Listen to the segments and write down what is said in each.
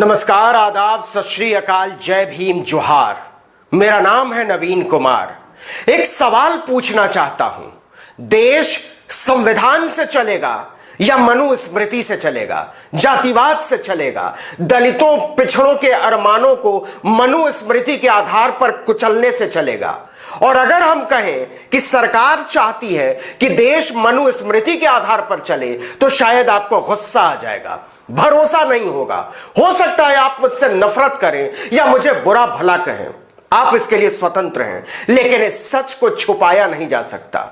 नमस्कार, आदाब, सत श्री अकाल, जय भीम, जोहार। मेरा नाम है नवीन कुमार। एक सवाल पूछना चाहता हूं, देश संविधान से चलेगा या मनुस्मृति से चलेगा, जातिवाद से चलेगा, दलितों पिछड़ों के अरमानों को मनुस्मृति के आधार पर कुचलने से चलेगा? और अगर हम कहें कि सरकार चाहती है कि देश मनुस्मृति के आधार पर चले तो शायद आपको गुस्सा आ जाएगा, भरोसा नहीं होगा। हो सकता है आप मुझसे नफरत करें या मुझे बुरा भला कहें, आप इसके लिए स्वतंत्र हैं, लेकिन इस सच को छुपाया नहीं जा सकता।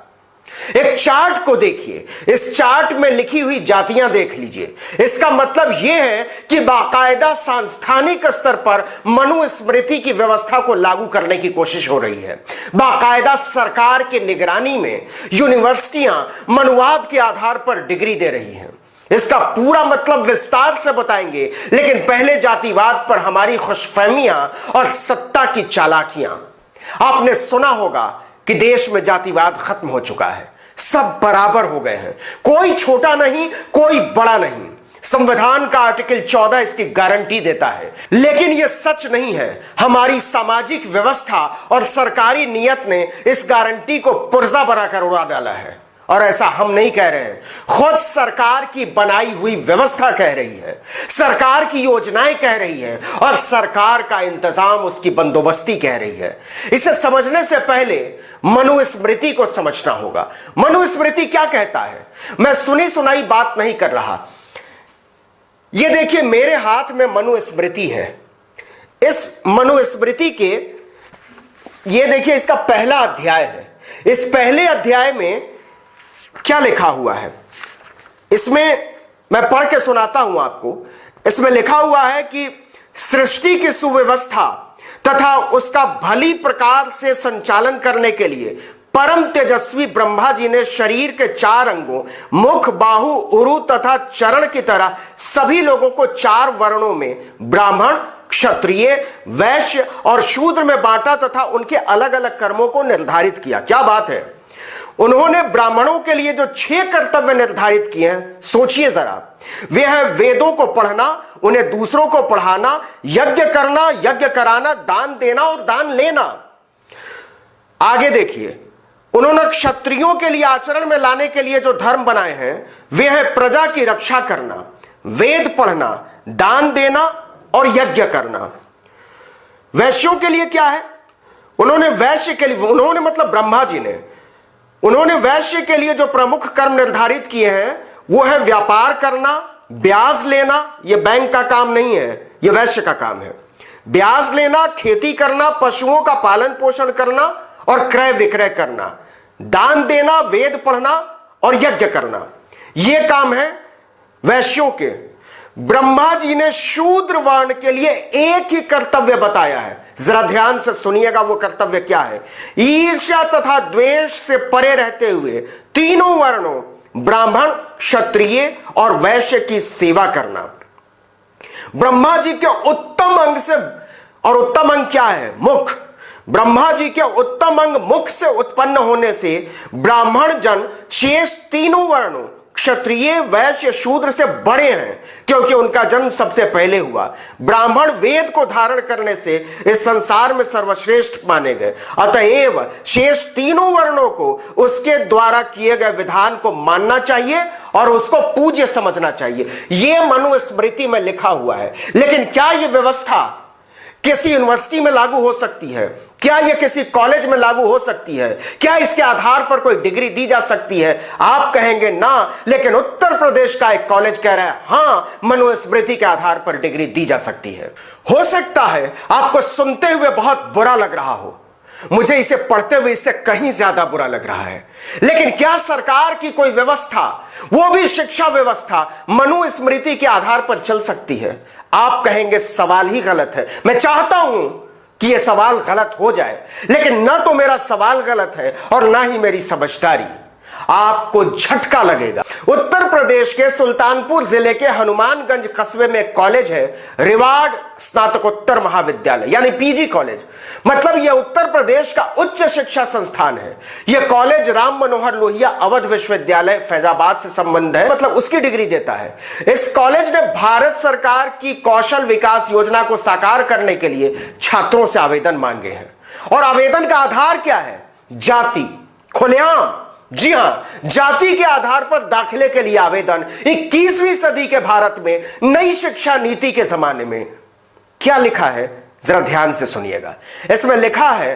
एक चार्ट को देखिए, इस चार्ट में लिखी हुई जातियां देख लीजिए। इसका मतलब यह है कि बाकायदा सांस्थानिक स्तर पर मनुस्मृति की व्यवस्था को लागू करने की कोशिश हो रही है। बाकायदा सरकार की निगरानी में यूनिवर्सिटियां मनुवाद के आधार पर डिग्री दे रही हैं। इसका पूरा मतलब विस्तार से बताएंगे, लेकिन पहले जातिवाद पर हमारी खुशफहमियां और सत्ता की चालाकियां। आपने सुना होगा कि देश में जातिवाद खत्म हो चुका है, सब बराबर हो गए हैं, कोई छोटा नहीं, कोई बड़ा नहीं। संविधान का आर्टिकल 14 इसकी गारंटी देता है, लेकिन यह सच नहीं है। हमारी सामाजिक व्यवस्था और सरकारी नियत ने इस गारंटी को पुर्जा बनाकर उड़ा डाला है। और ऐसा हम नहीं कह रहे हैं, खुद सरकार की बनाई हुई व्यवस्था कह रही है, सरकार की योजनाएं कह रही हैं और सरकार का इंतजाम, उसकी बंदोबस्ती कह रही है। इसे समझने से पहले मनुस्मृति को समझना होगा। मनुस्मृति क्या कहता है? मैं सुनी सुनाई बात नहीं कर रहा। यह देखिए, मेरे हाथ में मनुस्मृति है। इस मनुस्मृति के ये देखिए, इसका पहला अध्याय है। इस पहले अध्याय में क्या लिखा हुआ है, इसमें मैं पढ़ के सुनाता हूं आपको। इसमें लिखा हुआ है कि सृष्टि की सुव्यवस्था तथा उसका भली प्रकार से संचालन करने के लिए परम तेजस्वी ब्रह्मा जी ने शरीर के 4 अंगों मुख, बाहु, उरु तथा चरण की तरह सभी लोगों को 4 वर्णों में ब्राह्मण, क्षत्रिय, वैश्य और शूद्र में बांटा तथा उनके अलग अलग कर्मों को निर्धारित किया। क्या बात है! उन्होंने ब्राह्मणों के लिए जो 6 कर्तव्य निर्धारित किए हैं, सोचिए जरा। वे हैं वेदों को पढ़ना, उन्हें दूसरों को पढ़ाना, यज्ञ करना, यज्ञ कराना, दान देना और दान लेना। आगे देखिए, उन्होंने क्षत्रियों के लिए आचरण में लाने के लिए जो धर्म बनाए हैं, वे हैं प्रजा की रक्षा करना, वेद पढ़ना, दान देना और यज्ञ करना। वैश्यों के लिए क्या है? उन्होंने वैश्य के लिए, उन्होंने मतलब ब्रह्मा जी ने, उन्होंने वैश्य के लिए जो प्रमुख कर्म निर्धारित किए हैं वो है व्यापार करना, ब्याज लेना। यह बैंक का काम नहीं है, यह वैश्य का काम है। ब्याज लेना, खेती करना, पशुओं का पालन पोषण करना और क्रय विक्रय करना, दान देना, वेद पढ़ना और यज्ञ करना। यह काम है वैश्यों के। ब्रह्मा जी ने शूद्र वर्ण के लिए एक ही कर्तव्य बताया है, जरा ध्यान से सुनिएगा। वो कर्तव्य क्या है? ईर्ष्या तथा द्वेष से परे रहते हुए तीनों वर्णों ब्राह्मण, क्षत्रिय और वैश्य की सेवा करना। ब्रह्मा जी के उत्तम अंग से, और उत्तम अंग क्या है? मुख। ब्रह्मा जी के उत्तम अंग मुख से उत्पन्न होने से ब्राह्मण जन शेष तीनों वर्णों क्षत्रिय, वैश्य, शूद्र से बड़े हैं, क्योंकि उनका जन्म सबसे पहले हुआ। ब्राह्मण वेद को धारण करने से इस संसार में सर्वश्रेष्ठ माने गए। अतएव शेष तीनों वर्णों को उसके द्वारा किए गए विधान को मानना चाहिए और उसको पूज्य समझना चाहिए। यह मनुस्मृति में लिखा हुआ है। लेकिन क्या यह व्यवस्था किसी यूनिवर्सिटी में लागू हो सकती है? क्या यह किसी कॉलेज में लागू हो सकती है? क्या इसके आधार पर कोई डिग्री दी जा सकती है? आप कहेंगे ना, लेकिन उत्तर प्रदेश का एक कॉलेज कह रहा है हां, मनुस्मृति के आधार पर डिग्री दी जा सकती है। हो सकता है आपको सुनते हुए बहुत बुरा लग रहा हो, मुझे इसे पढ़ते हुए इससे कहीं ज्यादा बुरा लग रहा है। लेकिन क्या सरकार की कोई व्यवस्था, वो भी शिक्षा व्यवस्था, मनुस्मृति के आधार पर चल सकती है? आप कहेंगे सवाल ही गलत है। मैं चाहता हूं कि यह सवाल गलत हो जाए, लेकिन ना तो मेरा सवाल गलत है और ना ही मेरी समझदारी। आपको झटका लगेगा। उत्तर प्रदेश के सुल्तानपुर जिले के हनुमानगंज कस्बे में एक कॉलेज है, रिवार्ड स्नातकोत्तर महाविद्यालय यानी पीजी कॉलेज। मतलब यह उत्तर प्रदेश का उच्च शिक्षा संस्थान है। यह कॉलेज राम मनोहर लोहिया अवध विश्वविद्यालय फैजाबाद से संबंध है, मतलब उसकी डिग्री देता है। इस कॉलेज ने भारत सरकार की कौशल विकास योजना को साकार करने के लिए छात्रों से आवेदन मांगे हैं। और आवेदन का आधार क्या है? जाति, खुलेआम। जी हां, जाति के आधार पर दाखिले के लिए आवेदन 21वीं सदी के भारत में नई शिक्षा नीति के जमाने में। क्या लिखा है जरा ध्यान से सुनिएगा। इसमें लिखा है,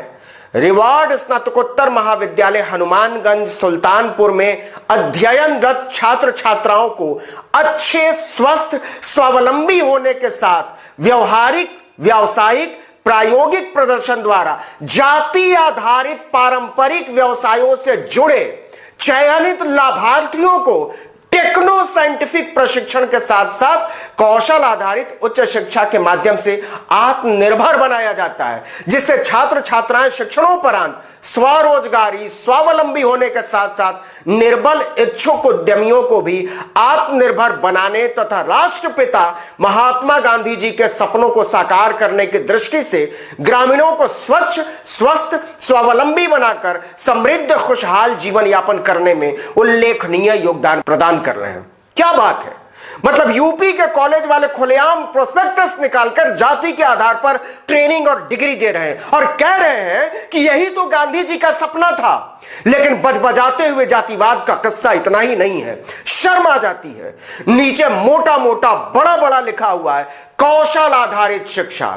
रिवार्ड स्नातकोत्तर महाविद्यालय हनुमानगंज सुल्तानपुर में अध्ययनरत छात्र छात्राओं को अच्छे, स्वस्थ, स्वावलंबी होने के साथ व्यवहारिक, व्यावसायिक, प्रायोगिक प्रदर्शन द्वारा जाति आधारित पारंपरिक व्यवसायों से जुड़े चयनित लाभार्थियों को टेक्नो साइंटिफिक प्रशिक्षण के साथ साथ कौशल आधारित उच्च शिक्षा के माध्यम से आत्मनिर्भर बनाया जाता है, जिससे छात्र छात्राएं शिक्षणोपरांत स्वरोजगारी, स्वावलंबी होने के साथ साथ निर्बल इच्छुक उद्यमियों को भी आत्मनिर्भर बनाने तथा राष्ट्रपिता महात्मा गांधी जी के सपनों को साकार करने की दृष्टि से ग्रामीणों को स्वच्छ, स्वस्थ, स्वावलंबी बनाकर समृद्ध, खुशहाल जीवन यापन करने में उल्लेखनीय योगदान प्रदान कर रहे हैं। क्या बात है। मतलब यूपी के कॉलेज वाले खुलेआम प्रोस्पेक्टस निकालकर जाति के आधार पर ट्रेनिंग और डिग्री दे रहे हैं और कह रहे हैं कि यही तो गांधी जी का सपना था। लेकिन बजबजाते हुए जातिवाद का किस्सा इतना ही नहीं है, शर्म आ जाती है। नीचे मोटा मोटा बड़ा बड़ा लिखा हुआ है, कौशल आधारित शिक्षा।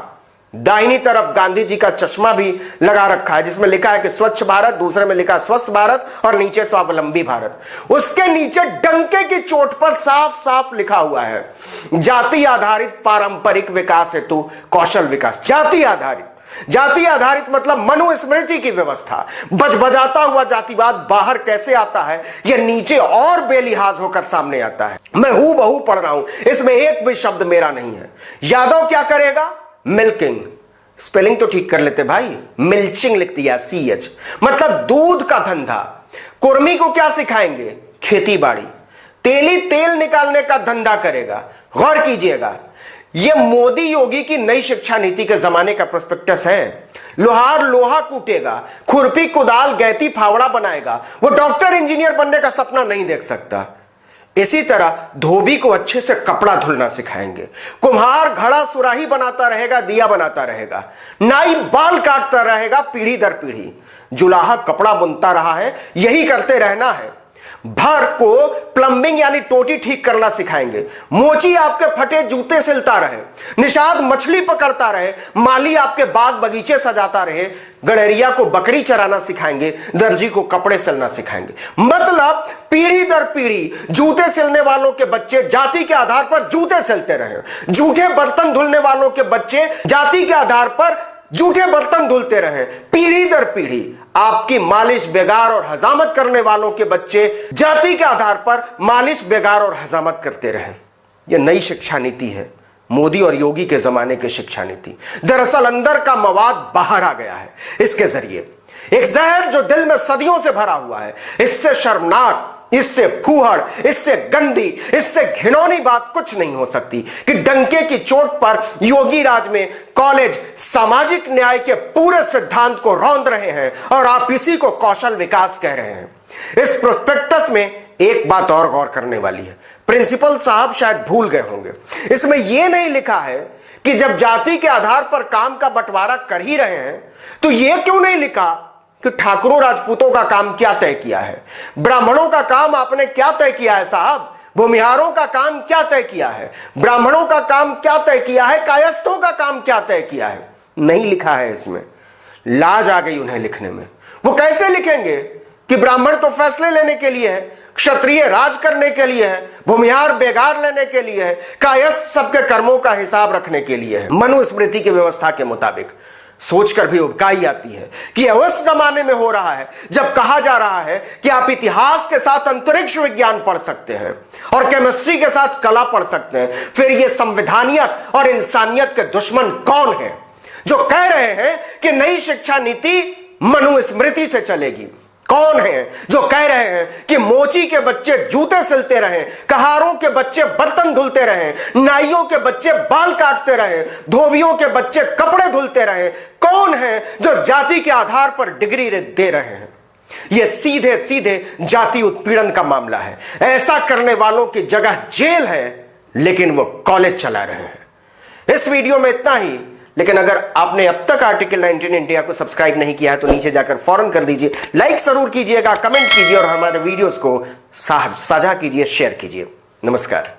दाहिनी तरफ गांधी जी का चश्मा भी लगा रखा है, जिसमें लिखा है कि स्वच्छ भारत, दूसरे में लिखा है स्वस्थ भारत और नीचे स्वावलंबी भारत। उसके नीचे डंके की चोट पर साफ साफ लिखा हुआ है, जाति आधारित पारंपरिक विकास हेतु कौशल विकास। जाति आधारित मतलब मनुस्मृति की व्यवस्था। बजबजाता हुआ जातिवाद बाहर कैसे आता है, यह नीचे और बेलिहाज होकर सामने आता है। मैं हूबहू पढ़ रहा हूं, इसमें एक भी शब्द मेरा नहीं है। यादव क्या करेगा? मिल्किंग। स्पेलिंग तो ठीक कर लेते भाई, मिल्चिंग लिख दिया, CH, मतलब दूध का धंधा। कुर्मी को क्या सिखाएंगे? खेती बाड़ी। तेली तेल निकालने का धंधा करेगा। गौर कीजिएगा, यह मोदी योगी की नई शिक्षा नीति के जमाने का प्रोस्पेक्टस है। लोहार लोहा कूटेगा, खुरपी कुदाल गैती फावड़ा बनाएगा, वो डॉक्टर इंजीनियर बनने का सपना नहीं देख सकता। इसी तरह धोबी को अच्छे से कपड़ा धुलना सिखाएंगे। कुम्हार घड़ा सुराही बनाता रहेगा, दिया बनाता रहेगा। नाई बाल काटता रहेगा पीढ़ी दर पीढ़ी। जुलाहा कपड़ा बुनता रहा है, यही करते रहना है। भर को प्लम्बिंग यानी टोटी ठीक करना सिखाएंगे। मोची आपके फटे जूते सिलता रहे, निषाद मछली पकड़ता रहे, माली आपके बाग बगीचे सजाता रहे, गड़ेरिया को बकरी चराना सिखाएंगे, दर्जी को कपड़े सिलना सिखाएंगे। मतलब पीढ़ी दर पीढ़ी जूते सिलने वालों के बच्चे जाति के आधार पर जूते सिलते रहे, जूठे बर्तन धुलने वालों के बच्चे जाति के आधार पर जूठे बर्तन धुलते रहे। पीढ़ी दर पीढ़ी आपकी मालिश, बेगार और हजामत करने वालों के बच्चे जाति के आधार पर मालिश, बेगार और हजामत करते रहे। यह नई शिक्षा नीति है, मोदी और योगी के जमाने की शिक्षा नीति। दरअसल अंदर का मवाद बाहर आ गया है इसके जरिए, एक जहर जो दिल में सदियों से भरा हुआ है। इससे शर्मनाक, इससे फूहड़, इससे गंदी, इससे घिनौनी बात कुछ नहीं हो सकती कि डंके की चोट पर योगी राज में कॉलेज सामाजिक न्याय के पूरे सिद्धांत को रौंद रहे हैं और आप इसी को कौशल विकास कह रहे हैं। इस प्रोस्पेक्टस में एक बात और गौर करने वाली है, प्रिंसिपल साहब शायद भूल गए होंगे। इसमें यह नहीं लिखा है कि जब जाति के आधार पर काम का बंटवारा कर ही रहे हैं तो यह क्यों नहीं लिखा कि ठाकुरों राजपूतों का काम क्या तय किया है, ब्राह्मणों का काम आपने क्या तय किया है साहब, भूमिहारों का काम क्या तय किया है, ब्राह्मणों का काम क्या तय किया है, कायस्थों का काम क्या तय किया है। नहीं लिखा है इसमें। लाज आ गई उन्हें लिखने में। वो कैसे लिखेंगे कि ब्राह्मण तो फैसले लेने के लिए है, क्षत्रिय राज करने के लिए है, भूमिहार बेगार लेने के लिए है, कायस्थ सबके कर्मों का हिसाब रखने के लिए है। मनुस्मृति की व्यवस्था के मुताबिक सोचकर भी उबकाई आती है कि यह उस जमाने में हो रहा है जब कहा जा रहा है कि आप इतिहास के साथ अंतरिक्ष विज्ञान पढ़ सकते हैं और केमिस्ट्री के साथ कला पढ़ सकते हैं। फिर ये संविधानियत और इंसानियत के दुश्मन कौन है जो कह रहे हैं कि नई शिक्षा नीति मनुस्मृति से चलेगी? कौन है जो कह रहे हैं कि मोची के बच्चे जूते सिलते रहें, कहारों के बच्चे बर्तन धुलते रहें, नाइयों के बच्चे बाल काटते रहें, धोबियों के बच्चे कपड़े धुलते रहें? कौन है जो जाति के आधार पर डिग्री दे रहे हैं? यह सीधे सीधे जाति उत्पीड़न का मामला है। ऐसा करने वालों की जगह जेल है, लेकिन वो कॉलेज चला रहे हैं। इस वीडियो में इतना ही, लेकिन अगर आपने अब तक आर्टिकल 19 इंडिया को सब्सक्राइब नहीं किया है तो नीचे जाकर फौरन कर दीजिए, लाइक जरूर कीजिएगा, कमेंट कीजिए और हमारे वीडियोस को साझा कीजिए, शेयर कीजिए। नमस्कार।